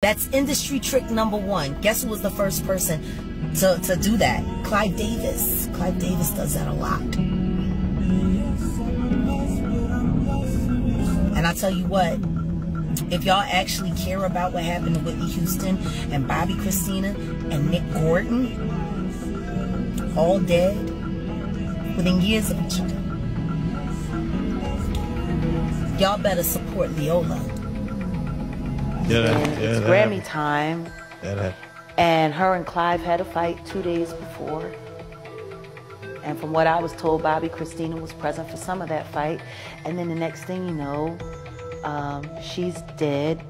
That's industry trick number one. Guess who was the first person to do that? Clive Davis. Clive Davis does that a lot. And I tell you what, if y'all actually care about what happened to Whitney Houston and Bobby Christina and Nick Gordon, all dead within years of each other, y'all better support Leola. It's Grammy time. And her and Clive had a fight 2 days before. And from what I was told, Bobby Christina was present for some of that fight. And then the next thing you know, she's dead.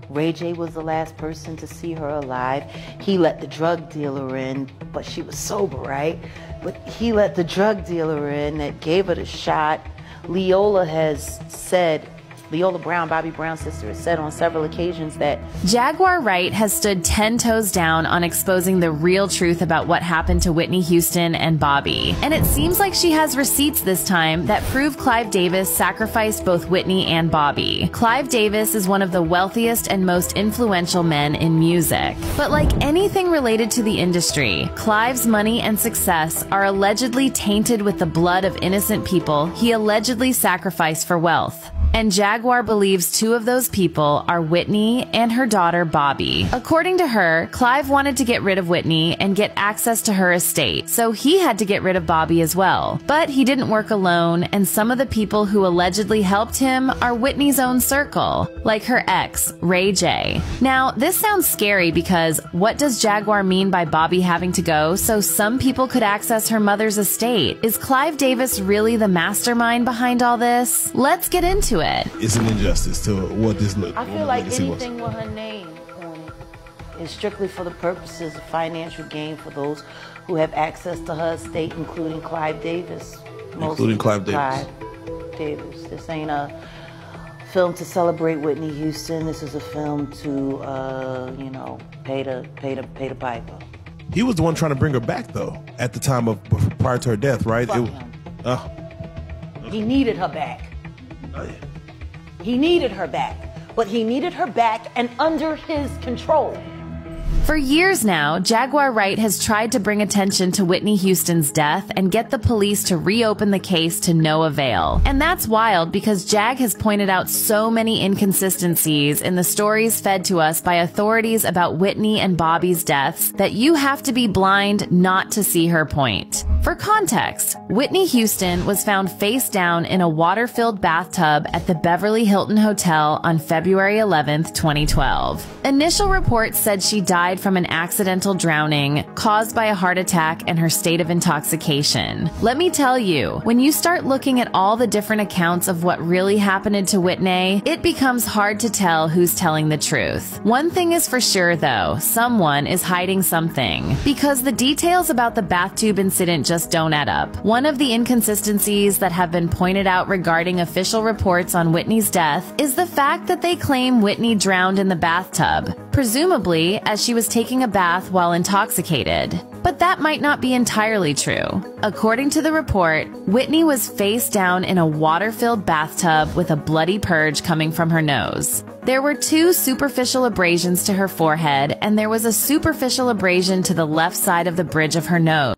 Ray J was the last person to see her alive. He let the drug dealer in, but she was sober, right? But he let the drug dealer in that gave her the shot. Leola has said, Leola Brown, Bobby Brown's sister, has said on several occasions that Jaguar Wright has stood 10 toes down on exposing the real truth about what happened to Whitney Houston and Bobby. And it seems like she has receipts this time that prove Clive Davis sacrificed both Whitney and Bobby. Clive Davis is one of the wealthiest and most influential men in music. But like anything related to the industry, Clive's money and success are allegedly tainted with the blood of innocent people he allegedly sacrificed for wealth. And Jaguar believes two of those people are Whitney and her daughter Bobby. According to her, Clive wanted to get rid of Whitney and get access to her estate, so he had to get rid of Bobby as well. But he didn't work alone, and some of the people who allegedly helped him are Whitney's own circle, like her ex, Ray J. Now, this sounds scary because what does Jaguar mean by Bobby having to go so some people could access her mother's estate? Is Clive Davis really the mastermind behind all this? Let's get into it. It's an injustice to what this look. I feel like anything with her name on it is strictly for the purposes of financial gain for those who have access to her estate, including Clive Davis. Including Clive Davis. Davis. This ain't a film to celebrate Whitney Houston. This is a film to, you know, pay the piper. He was the one trying to bring her back, though, at the time of prior to her death, right? Fuck him. He needed her back. Oh, yeah. He needed her back, but he needed her back and under his control. For years now, Jaguar Wright has tried to bring attention to Whitney Houston's death and get the police to reopen the case to no avail. And that's wild because Jag has pointed out so many inconsistencies in the stories fed to us by authorities about Whitney and Bobby's deaths that you have to be blind not to see her point. For context, Whitney Houston was found face down in a water-filled bathtub at the Beverly Hilton Hotel on February 11th, 2012. Initial reports said she died from an accidental drowning caused by a heart attack and her state of intoxication. Let me tell you, when you start looking at all the different accounts of what really happened to Whitney, it becomes hard to tell who's telling the truth. One thing is for sure though, someone is hiding something, because the details about the bathtub incident just don't add up. One of the inconsistencies that have been pointed out regarding official reports on Whitney's death is the fact that they claim Whitney drowned in the bathtub, presumably as she was taking a bath while intoxicated. But that might not be entirely true. According to the report, Whitney was face down in a water-filled bathtub with a bloody purge coming from her nose. There were 2 superficial abrasions to her forehead, and there was a superficial abrasion to the left side of the bridge of her nose.